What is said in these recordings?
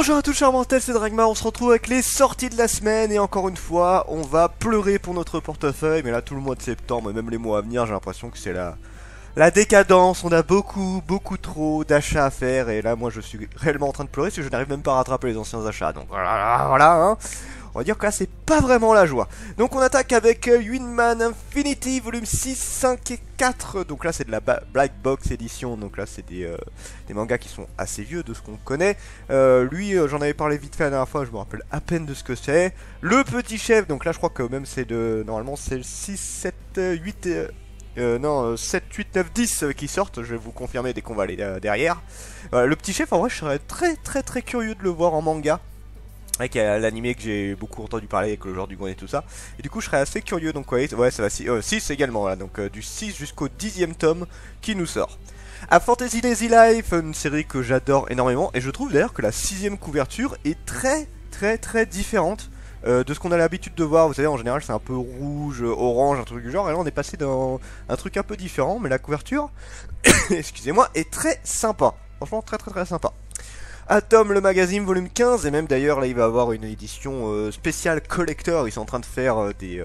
Bonjour à tous chers mortels, c'est Dragma, on se retrouve avec les sorties de la semaine et encore une fois, on va pleurer pour notre portefeuille, mais là tout le mois de septembre et même les mois à venir, j'ai l'impression que c'est la décadence, on a beaucoup trop d'achats à faire et là moi je suis réellement en train de pleurer parce que je n'arrive même pas à rattraper les anciens achats, donc voilà hein. On va dire que là c'est pas vraiment la joie. Donc on attaque avec Windman Infinity volume 6, 5 et 4. Donc là c'est de la Black Box édition. Donc là c'est des mangas qui sont assez vieux de ce qu'on connaît. Lui j'en avais parlé vite fait la dernière fois, je me rappelle à peine de ce que c'est. Le petit chef, donc là je crois que même c'est de... Normalement c'est le 6, 7, 8... non, 7, 8, 9, 10 qui sortent, je vais vous confirmer dès qu'on va aller derrière. Le petit chef en vrai je serais très curieux de le voir en manga. Avec l'animé que j'ai beaucoup entendu parler avec le genre du Gon et tout ça. Et du coup je serais assez curieux, donc ouais ça va 6 également voilà, donc du 6 jusqu'au 10ème tome qui nous sort. A Fantasy Lazy Life, une série que j'adore énormément, et je trouve d'ailleurs que la 6ème couverture est très différente de ce qu'on a l'habitude de voir. Vous savez en général c'est un peu rouge, orange, un truc du genre, et là on est passé dans un truc un peu différent, mais la couverture, excusez-moi, est très sympa. Franchement très sympa. Atom le magazine volume 15, et même d'ailleurs là il va avoir une édition spéciale collector. Ils sont en train de faire des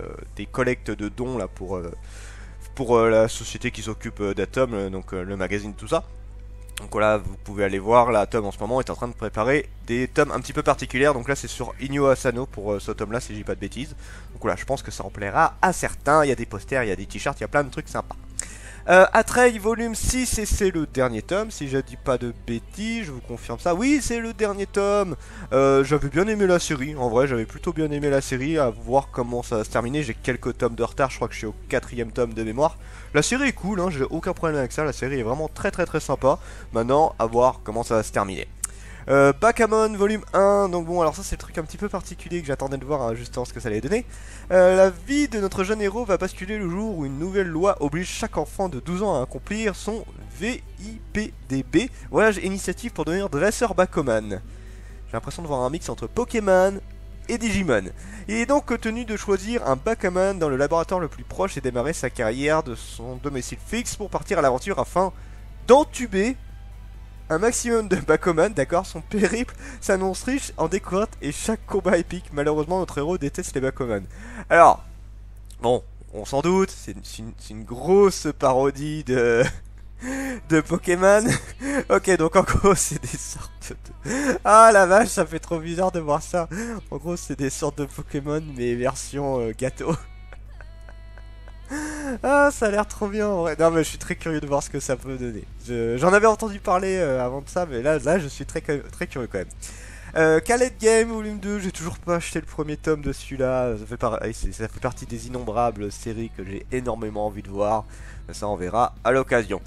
collectes de dons là pour la société qui s'occupe d'Atom, donc le magazine tout ça. Donc voilà, vous pouvez aller voir, là Atom en ce moment est en train de préparer des tomes un petit peu particuliers. Donc là c'est sur Inyo Asano pour ce tome là si je dis pas de bêtises. Donc voilà, je pense que ça en plaira à certains. Il y a des posters, il y a des t-shirts, il y a plein de trucs sympas. Atreil volume 6, et c'est le dernier tome, si je dis pas de bêtises, je vous confirme ça. Oui, c'est le dernier tome. J'avais bien aimé la série, en vrai j'avais plutôt bien aimé la série, à voir comment ça va se terminer. J'ai quelques tomes de retard, je crois que je suis au 4ème tome de mémoire. La série est cool, hein, j'ai aucun problème avec ça, la série est vraiment très sympa. Maintenant, à voir comment ça va se terminer. Bakamon volume 1, donc bon alors ça c'est le truc un petit peu particulier que j'attendais de voir justement ce que ça allait donner. La vie de notre jeune héros va basculer le jour où une nouvelle loi oblige chaque enfant de 12 ans à accomplir son VIPDB, voyage initiative pour devenir dresseur Bakuman. J'ai l'impression de voir un mix entre Pokémon et Digimon. Il est donc tenu de choisir un Bakuman dans le laboratoire le plus proche et démarrer sa carrière de son domicile fixe pour partir à l'aventure afin d'entuber un maximum de Bakuman, d'accord. Son périple s'annonce riche en découvertes et chaque combat épique. Malheureusement, notre héros déteste les Bakuman. Alors, bon, on s'en doute, c'est une grosse parodie de Pokémon. Ok, donc en gros, c'est des sortes de... Ah la vache, ça fait trop bizarre de voir ça. En gros, c'est des sortes de Pokémon, mais version gâteau. Ah, ça a l'air trop bien en vrai. Non, mais je suis très curieux de voir ce que ça peut donner. J'en avais entendu parler avant de ça, mais là je suis très curieux quand même. Khaled Game volume 2, j'ai toujours pas acheté le premier tome de celui-là. Ça fait partie des innombrables séries que j'ai énormément envie de voir. Ça on verra à l'occasion.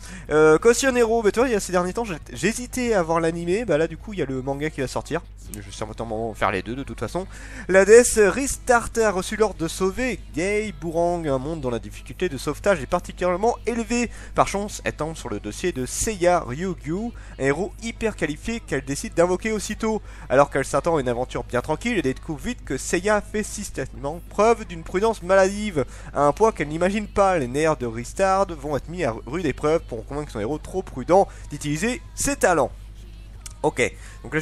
Caution Hero, bah toi il y a ces derniers temps j'hésitais à voir l'animé, bah là du coup il y a le manga qui va sortir. Je vais certainement faire les deux de toute façon. La déesse Restarter a reçu l'ordre de sauver Gay Bourang, un monde dont la difficulté de sauvetage est particulièrement élevée. Par chance, elle tombe sur le dossier de Seiya Ryugyu, un héros hyper qualifié qu'elle décide d'invoquer aussitôt. Alors qu'elle s'attend à une aventure bien tranquille, elle découvre vite que Seiya fait systématiquement preuve d'une prudence maladive, à un point qu'elle n'imagine pas. Les nerfs de Restart vont être mis à rude épreuve pour convaincre son héros trop prudent d'utiliser ses talents. Ok, donc là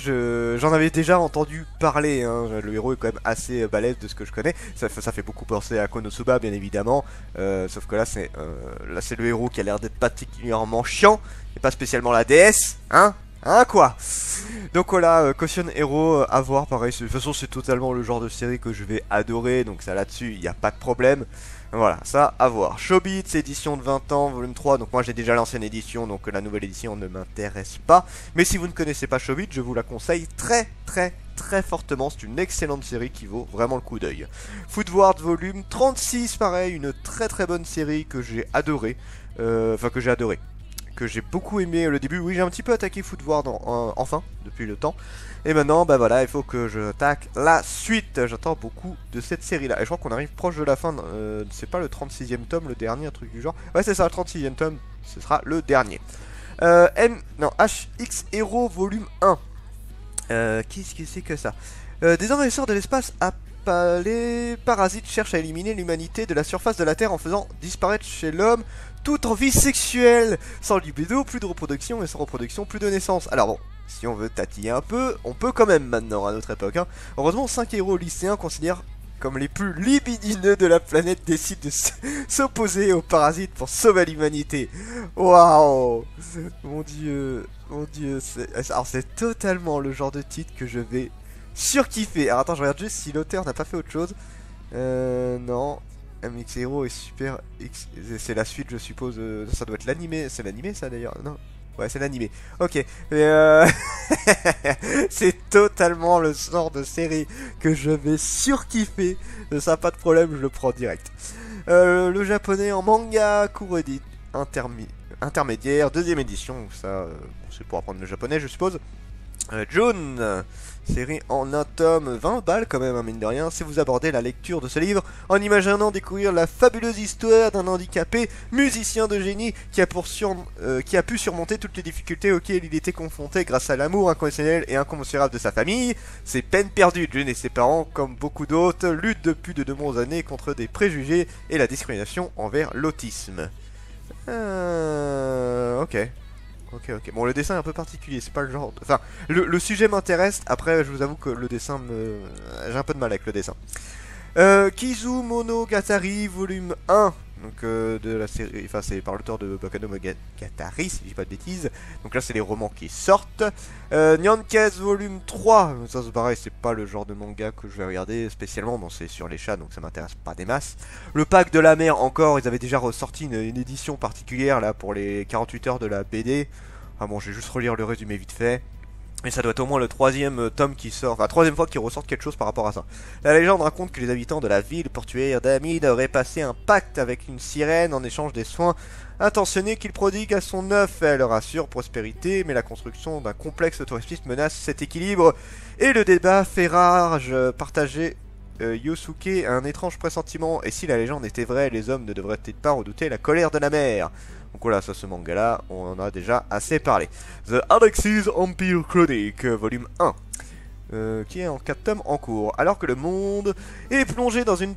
j'en avais déjà entendu parler, hein. Le héros est quand même assez balèze de ce que je connais, ça fait beaucoup penser à Konosuba bien évidemment, sauf que là c'est le héros qui a l'air d'être particulièrement chiant, et pas spécialement la déesse, hein quoi. Donc voilà, Caution Hero à voir, pareil, de toute façon c'est totalement le genre de série que je vais adorer, donc ça là-dessus il n'y a pas de problème. Voilà, ça à voir. Showbiz, édition de 20 ans, volume 3. Donc moi j'ai déjà l'ancienne édition, donc la nouvelle édition ne m'intéresse pas. Mais si vous ne connaissez pas Showbiz, je vous la conseille très fortement. C'est une excellente série qui vaut vraiment le coup d'œil. Footward, volume 36, pareil, une très bonne série que j'ai adorée. Que j'ai beaucoup aimé le début. Oui, j'ai un petit peu attaqué Footward enfin, depuis le temps. Et maintenant, bah voilà, il faut que je attaque la suite. J'attends beaucoup de cette série-là. Et je crois qu'on arrive proche de la fin. C'est pas le 36ème tome, le dernier, un truc du genre. Ouais, c'est ça, le 36ème tome. Ce sera le dernier. HX Hero volume 1. Qu'est-ce que c'est que ça? Des envahisseurs de l'espace appelés parasites cherchent à éliminer l'humanité de la surface de la Terre en faisant disparaître chez l'homme toute envie sexuelle. Sans libido, plus de reproduction, et sans reproduction, plus de naissance. Alors bon, si on veut tatiller un peu, on peut quand même maintenant à notre époque. Hein. Heureusement, 5 héros lycéens considèrent comme les plus libidineux de la planète décident de s'opposer aux parasites pour sauver l'humanité. Waouh! Mon dieu, alors c'est totalement le genre de titre que je vais surkiffer. Alors attends, je regarde juste si l'auteur n'a pas fait autre chose. Non. MX Hero est super. C'est la suite, je suppose. Ça doit être l'animé. C'est l'animé, ça d'ailleurs. Non. Ouais, c'est l'animé. Ok. C'est totalement le genre de série que je vais surkiffer. Ça, pas de problème, je le prends direct. Le japonais en manga, cours intermédiaire, deuxième édition. Ça, c'est pour apprendre le japonais, je suppose. June, série en un tome, 20 balles quand même, hein, mine de rien, si vous abordez la lecture de ce livre en imaginant découvrir la fabuleuse histoire d'un handicapé musicien de génie qui a pu surmonter toutes les difficultés auxquelles il était confronté grâce à l'amour inconditionnel et incommensurable de sa famille. C'est peine perdue. June et ses parents, comme beaucoup d'autres, luttent depuis de nombreuses années contre des préjugés et la discrimination envers l'autisme. Ok. Ok. Bon, le dessin est un peu particulier, c'est pas le genre... Enfin, le sujet m'intéresse, après, je vous avoue que le dessin me... J'ai un peu de mal avec le dessin. Kizumonogatari, volume 1, donc de la série... Enfin, c'est par l'auteur de Bakemonogatari, si je dis pas de bêtises. Donc là, c'est les romans qui sortent. Nyankes, volume 3, ça c'est pareil, c'est pas le genre de manga que je vais regarder spécialement. Bon, c'est sur les chats, donc ça m'intéresse pas des masses. Le pack de la mer, encore, ils avaient déjà ressorti une édition particulière, là, pour les 48 heures de la BD. Ah bon, je vais juste relire le résumé vite fait. Et ça doit être au moins le troisième tome qui sort, enfin troisième fois qu'ils ressortent quelque chose par rapport à ça. La légende raconte que les habitants de la ville portuaire d'Amide auraient passé un pacte avec une sirène en échange des soins intentionnés qu'il prodigue à son œuf. Elle leur assure prospérité, mais la construction d'un complexe touristique menace cet équilibre. Et le débat fait rage, partagé. Yosuke a un étrange pressentiment, et si la légende était vraie, les hommes ne devraient-ils pas redouter la colère de la mer? Donc voilà, ça, ce manga-là, on en a déjà assez parlé. The Alexis Empire Chronic, volume 1, qui est en 4 tomes en cours. Alors que le monde est plongé dans une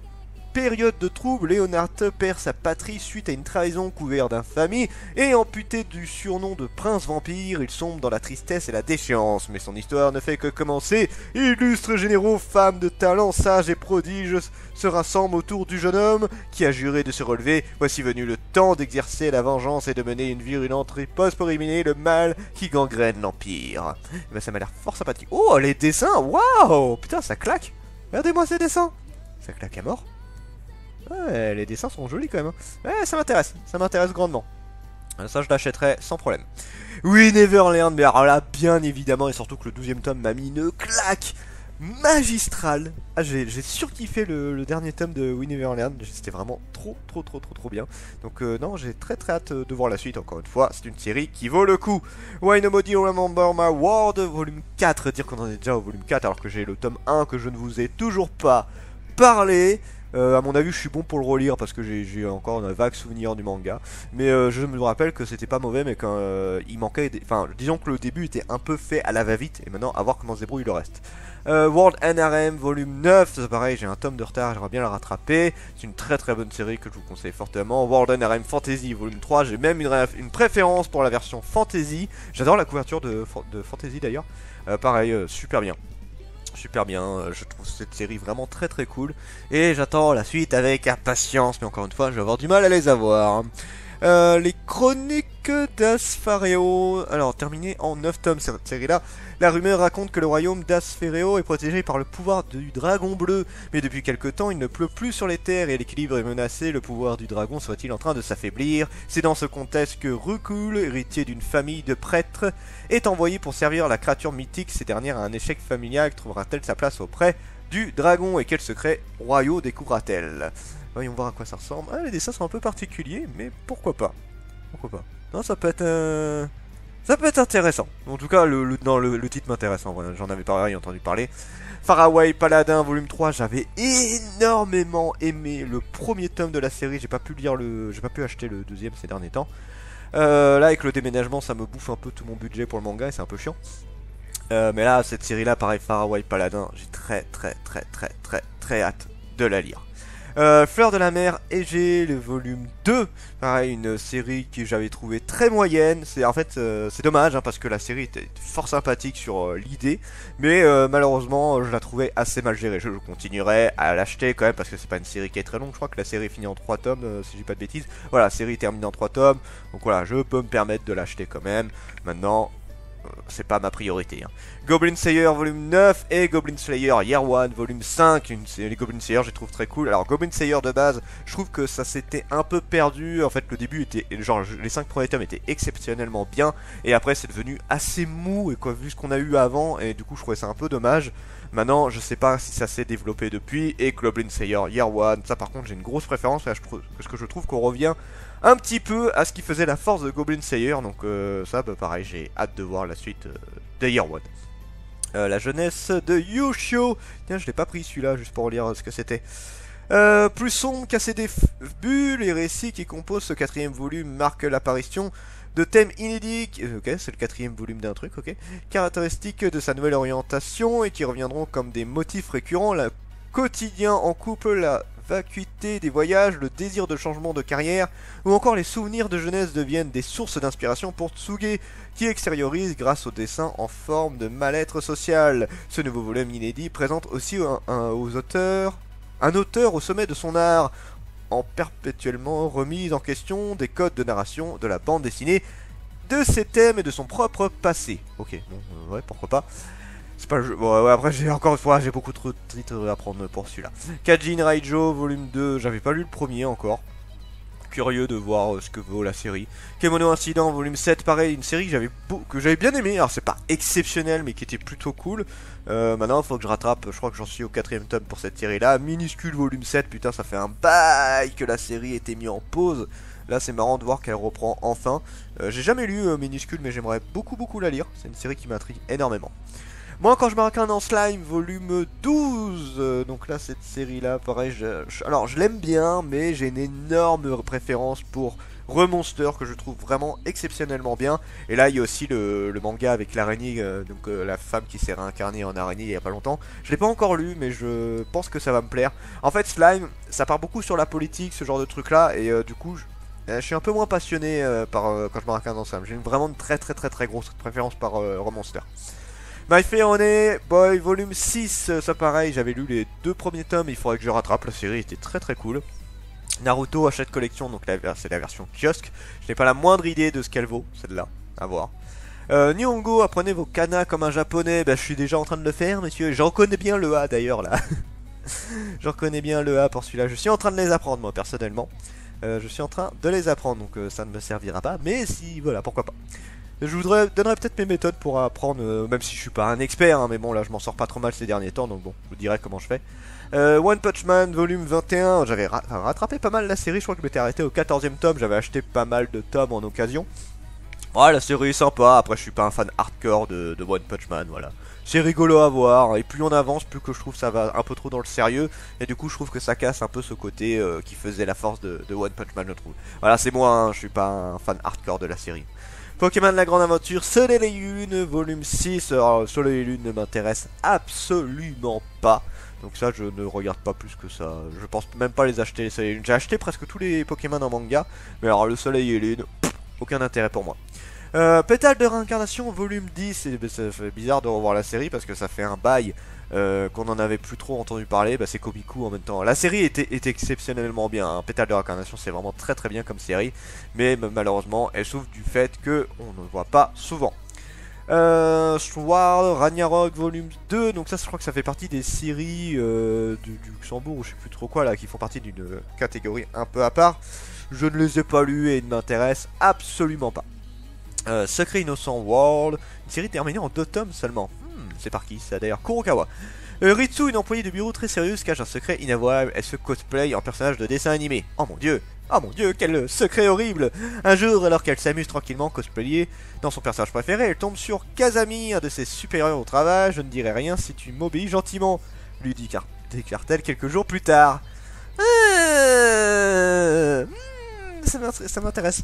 période de trouble, Leonard perd sa patrie suite à une trahison couverte d'infamie, et amputé du surnom de prince vampire, il sombre dans la tristesse et la déchéance. Mais son histoire ne fait que commencer. Illustres généraux, femmes de talent, sages et prodiges se rassemblent autour du jeune homme qui a juré de se relever. Voici venu le temps d'exercer la vengeance et de mener une virulente riposte pour éliminer le mal qui gangrène l'Empire. Et ben, ça m'a l'air fort sympathique. Oh, les dessins, waouh, putain, ça claque. Regardez-moi ces dessins. Ça claque à mort. Ouais, les dessins sont jolis quand même. Ouais, ça m'intéresse grandement. Ça, je l'achèterai sans problème. Oui, Neverland, mais alors là, bien évidemment, et surtout que le 12e tome m'a mis une claque magistrale. Ah, j'ai surkiffé le dernier tome de We Neverland. C'était vraiment trop bien. Donc, non, j'ai très hâte de voir la suite. Encore une fois, c'est une série qui vaut le coup. Why Nobody Remember My World, volume 4. Dire qu'on en est déjà au volume 4 alors que j'ai le tome 1 que je ne vous ai toujours pas parlé. À mon avis, je suis bon pour le relire parce que j'ai encore un vague souvenir du manga. Mais je me rappelle que c'était pas mauvais, mais qu'il manquait. Enfin, disons que le début était un peu fait à la va-vite. Et maintenant, à voir comment se débrouille le reste. World NRM volume 9, c'est pareil, j'ai un tome de retard, j'aimerais bien le rattraper. C'est une très bonne série que je vous conseille fortement. World NRM Fantasy volume 3, j'ai même une préférence pour la version Fantasy. J'adore la couverture de Fantasy d'ailleurs. Pareil, super bien. Je trouve cette série vraiment très cool. Et j'attends la suite avec impatience, mais encore une fois, je vais avoir du mal à les avoir. Les chroniques d'Asphareo. Alors, terminé en 9 tomes cette série-là. La rumeur raconte que le royaume d'Asphareo est protégé par le pouvoir du dragon bleu. Mais depuis quelque temps, il ne pleut plus sur les terres et l'équilibre est menacé. Le pouvoir du dragon serait-il en train de s'affaiblir? C'est dans ce contexte que Rukul, héritier d'une famille de prêtres, est envoyé pour servir la créature mythique. Cette dernière a un échec familial. Trouvera-t-elle sa place auprès du dragon? Et quels secrets royaux découvrira-t-elle? Voyons voir à quoi ça ressemble. Ah, les dessins sont un peu particuliers, mais pourquoi pas? Non, ça peut être intéressant. En tout cas, le titre m'intéresse. Voilà, j'en avais pas entendu parler. Faraway Paladin volume 3, j'avais énormément aimé le premier tome de la série. J'ai pas pu acheter le deuxième ces derniers temps. Là, avec le déménagement, ça me bouffe un peu tout mon budget pour le manga et c'est un peu chiant. Mais là, cette série-là, pareil, Faraway Paladin, j'ai très hâte de la lire. Fleur de la mer Égée, le volume 2. Pareil, une série que j'avais trouvé très moyenne. C'est en fait, c'est dommage hein, parce que la série était fort sympathique sur l'idée, mais malheureusement, je la trouvais assez mal gérée. Je continuerai à l'acheter quand même parce que c'est pas une série qui est très longue. Je crois que la série finit en 3 tomes, si je dis pas de bêtises. Voilà, la série termine en 3 tomes. Donc voilà, je peux me permettre de l'acheter quand même. Maintenant, c'est pas ma priorité. Hein. Goblin Slayer volume 9 et Goblin Slayer Year One volume 5. Les Goblin Slayer, je les trouve très cool. Alors, Goblin Slayer de base, je trouve que ça s'était un peu perdu. En fait, le début était. Genre, les 5 premiers tomes étaient exceptionnellement bien. Et après, c'est devenu assez mou. Et quoi, vu ce qu'on a eu avant. Et du coup, je trouvais ça un peu dommage. Maintenant, je sais pas si ça s'est développé depuis. Et Goblin Slayer Year One, ça par contre, j'ai une grosse préférence. Parce que je trouve qu'on revient un petit peu à ce qui faisait la force de Goblin Slayer. Donc ça, bah, pareil, j'ai hâte de voir la suite de Year One. La jeunesse de Yushio. Tiens, je l'ai pas pris celui-là, juste pour lire ce que c'était. Plus sombre qu'à ses débuts, les récits qui composent ce 4ème volume marquent l'apparition de thèmes inédits. Ok, c'est le 4ème volume d'un truc, ok. Caractéristiques de sa nouvelle orientation et qui reviendront comme des motifs récurrents. Le quotidien en couple, la vacuité des voyages, le désir de changement de carrière, ou encore les souvenirs de jeunesse deviennent des sources d'inspiration pour Tsuge, qui extériorise grâce au dessin en forme de mal-être social. Ce nouveau volume inédit présente aussi un auteur au sommet de son art, en perpétuellement remise en question des codes de narration de la bande dessinée, de ses thèmes et de son propre passé. Ok, bon, ouais, pourquoi pas. C'est pas le jeu. Bon, ouais, après, j'ai encore une fois, j'ai beaucoup trop de titres à prendre pour celui-là. Kajin Raijo, volume 2, j'avais pas lu le premier encore. Curieux de voir ce que vaut la série. Kemono Incident, volume 7, pareil, une série que j'avais bien aimé. Alors, c'est pas exceptionnel, mais qui était plutôt cool. Maintenant, il faut que je rattrape. Je crois que j'en suis au 4ème tome pour cette série-là. Minuscule, volume 7, putain, ça fait un bail que la série était mise en pause. Là, c'est marrant de voir qu'elle reprend enfin. J'ai jamais lu Minuscule, mais j'aimerais beaucoup la lire. C'est une série qui m'intrigue énormément. Moi, quand je marque un en slime, volume 12, donc là, cette série-là, pareil, alors je l'aime bien, mais j'ai une énorme préférence pour Remonster, que je trouve vraiment exceptionnellement bien. Et là, il y a aussi le manga avec l'araignée, la femme qui s'est réincarnée en araignée il y a pas longtemps. Je l'ai pas encore lu, mais je pense que ça va me plaire. En fait, Slime, ça part beaucoup sur la politique, ce genre de truc-là, et du coup, je suis un peu moins passionné quand je marque un en slime. J'ai vraiment une très grosse préférence par Remonster. My Fair Honey Boy volume 6, ça pareil, j'avais lu les 2 premiers tomes, il faudrait que je rattrape, la série était très cool. Naruto Hachette Collection, donc c'est la version kiosque, je n'ai pas la moindre idée de ce qu'elle vaut, celle-là, à voir. Nihongo, apprenez vos kanas comme un japonais, bah je suis déjà en train de le faire monsieur, j'en connais bien le A d'ailleurs là. J'en connais bien le A pour celui-là, je suis en train de les apprendre moi personnellement. Je suis en train de les apprendre, donc ça ne me servira pas, mais si, voilà, pourquoi pas. Je donnerai peut-être mes méthodes pour apprendre, même si je suis pas un expert, hein, mais bon là je m'en sors pas trop mal ces derniers temps, donc bon, je vous dirai comment je fais. One Punch Man volume 21, j'avais rattrapé pas mal la série, je crois que je m'étais arrêté au 14ème tome, j'avais acheté pas mal de tomes en occasion. Ouais, la série est sympa, après je suis pas un fan hardcore de One Punch Man, voilà. C'est rigolo à voir, et plus on avance, plus que je trouve ça va un peu trop dans le sérieux, et du coup je trouve que ça casse un peu ce côté qui faisait la force de One Punch Man, je trouve. Voilà, c'est moi, hein, je suis pas un fan hardcore de la série. Pokémon La Grande Aventure, Soleil et Lune, volume 6. Alors, Soleil et Lune ne m'intéresse absolument pas. Donc ça, je ne regarde pas plus que ça. Je pense même pas les acheter, les Soleil et Lune. J'ai acheté presque tous les Pokémon en manga. Mais alors, le Soleil et Lune, aucun intérêt pour moi. Pétale de réincarnation, volume 10. Ça fait bizarre de revoir la série parce que ça fait un bail qu'on en avait plus trop entendu parler. Bah, c'est Komiku en même temps. La série était exceptionnellement bien. Hein. Pétale de réincarnation, c'est vraiment très bien comme série. Mais malheureusement, elle souffre du fait qu'on ne voit pas souvent. Sword, Ragnarok, volume 2. Donc ça, je crois que ça fait partie des séries du Luxembourg ou je sais plus trop quoi là, qui font partie d'une catégorie un peu à part. Je ne les ai pas lus et ils ne m'intéressent absolument pas. Secret Innocent World, une série terminée en 2 tomes seulement. C'est par qui ça d'ailleurs? Kurokawa. Ritsu, une employée de bureau très sérieuse, cache un secret inavouable. Elle se cosplay en personnage de dessin animé. Oh mon dieu, quel secret horrible! Un jour, alors qu'elle s'amuse tranquillement cosplayer dans son personnage préféré, elle tombe sur Kazami, un de ses supérieurs au travail. Je ne dirai rien si tu m'obéis gentiment, lui déclare-t-elle quelques jours plus tard. Ça m'intéresse.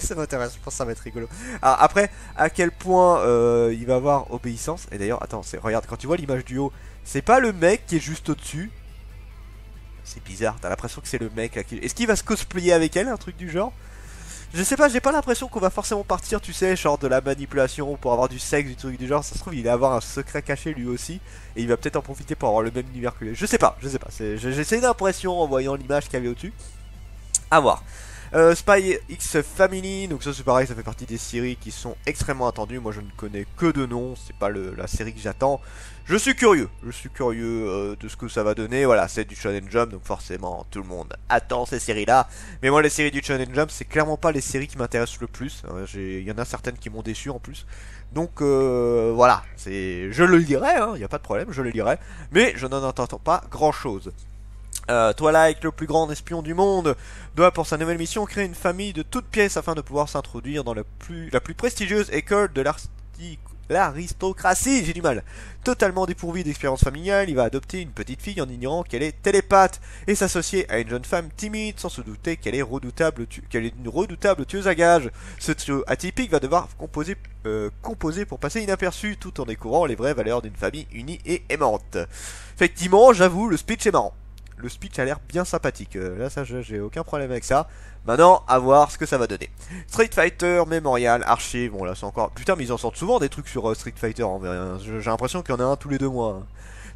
Ça m'intéresse, je pense que ça va être rigolo. Alors après, à quel point il va avoir obéissance. Et d'ailleurs, attends, regarde, quand tu vois l'image du haut, c'est pas le mec qui est juste au-dessus. C'est bizarre, t'as l'impression que c'est le mec là qui... Est-ce qu'il va se cosplayer avec elle, un truc du genre? Je sais pas, j'ai pas l'impression qu'on va forcément partir, tu sais, genre de la manipulation pour avoir du sexe, du truc du genre. Ça se trouve, il va avoir un secret caché lui aussi. Et il va peut-être en profiter pour avoir le même univers que lui. Je sais pas. J'ai une impression en voyant l'image qu'il y avait au-dessus. À voir. Spy X Family, donc ça c'est pareil, ça fait partie des séries qui sont extrêmement attendues. Moi je ne connais que de nom, c'est pas la série que j'attends. Je suis curieux de ce que ça va donner. Voilà, c'est du Shonen Jump, donc forcément tout le monde attend ces séries-là. Mais moi les séries du Shonen Jump, c'est clairement pas les séries qui m'intéressent le plus. Il y en a certaines qui m'ont déçu en plus. Donc voilà, je le lirai, il n'y a pas de problème, je le lirai. Mais je n'en attends pas grand-chose. Twilight, le plus grand espion du monde, doit pour sa nouvelle mission créer une famille de toutes pièces afin de pouvoir s'introduire dans la plus prestigieuse école de l'aristocratie, j'ai du mal. Totalement dépourvu d'expérience familiale, il va adopter une petite fille en ignorant qu'elle est télépathe et s'associer à une jeune femme timide sans se douter qu'elle est une redoutable tueuse à gages. Ce trio atypique va devoir composer pour passer inaperçu tout en découvrant les vraies valeurs d'une famille unie et aimante. Effectivement, j'avoue, le speech est marrant. Le speech a l'air bien sympathique. Là, ça, j'ai aucun problème avec ça. Maintenant, à voir ce que ça va donner. Street Fighter, Memorial, Archive. Bon, là, c'est encore... Putain, mais ils en sortent souvent des trucs sur Street Fighter. En vrai, hein. J'ai l'impression qu'il y en a un tous les 2 mois. Hein.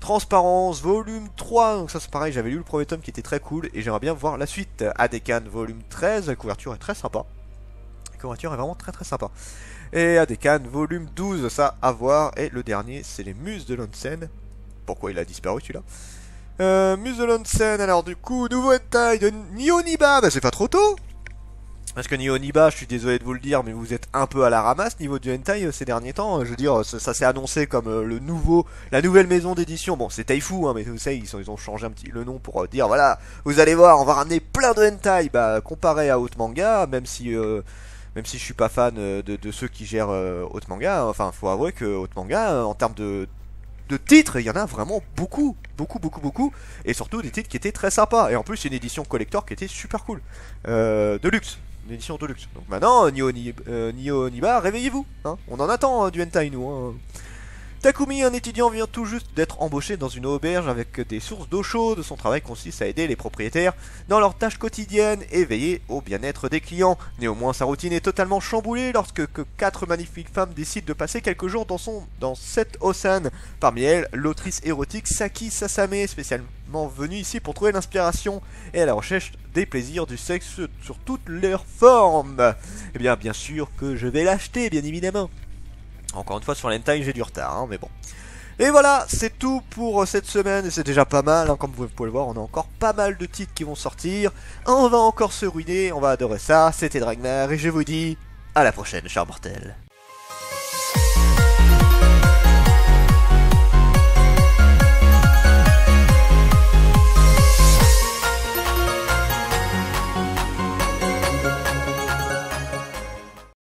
Transparence, volume 3. Donc ça, c'est pareil. J'avais lu le premier tome qui était très cool. Et j'aimerais bien voir la suite. Adekan, volume 13. La couverture est très sympa. La couverture est vraiment très très sympa. Et Adekan, volume 12. Ça, à voir. Et le dernier, c'est les Muses de l'Onsen. Pourquoi il a disparu, celui-là? Muselonsen, alors du coup, nouveau hentai de Nihoniba, bah c'est pas trop tôt. Parce que Nihoniba, je suis désolé de vous le dire, mais vous êtes un peu à la ramasse niveau du hentai ces derniers temps. Je veux dire, ça s'est annoncé comme la nouvelle maison d'édition. Bon, c'est Taifu, hein, mais vous savez, ils ont changé un petit le nom pour dire, voilà, vous allez voir, on va ramener plein de hentai. Bah, comparé à Haute Manga, même si je suis pas fan de ceux qui gèrent Haute Manga, enfin, faut avouer que Haute Manga, en termes de titres, il y en a vraiment beaucoup, et surtout des titres qui étaient très sympas, et en plus une édition collector qui était super cool, de luxe, une édition de luxe. Donc maintenant, Nihoniba, réveillez-vous, hein. On en attend du hentai nous, hein. Takumi, un étudiant, vient tout juste d'être embauché dans une auberge avec des sources d'eau chaude. Son travail consiste à aider les propriétaires dans leurs tâches quotidiennes et veiller au bien-être des clients. Néanmoins, sa routine est totalement chamboulée lorsque 4 magnifiques femmes décident de passer quelques jours dans cette Osan. Parmi elles, l'autrice érotique Saki Sasame, spécialement venue ici pour trouver l'inspiration et à la recherche des plaisirs du sexe sur toutes leurs formes. Eh bien sûr que je vais l'acheter, bien évidemment. Encore une fois, sur l'hentai, j'ai du retard, hein, mais bon. Et voilà, c'est tout pour cette semaine, et c'est déjà pas mal, hein, comme vous pouvez le voir, on a encore pas mal de titres qui vont sortir. On va encore se ruiner, on va adorer ça. C'était Dragnar, et je vous dis à la prochaine, chers mortels.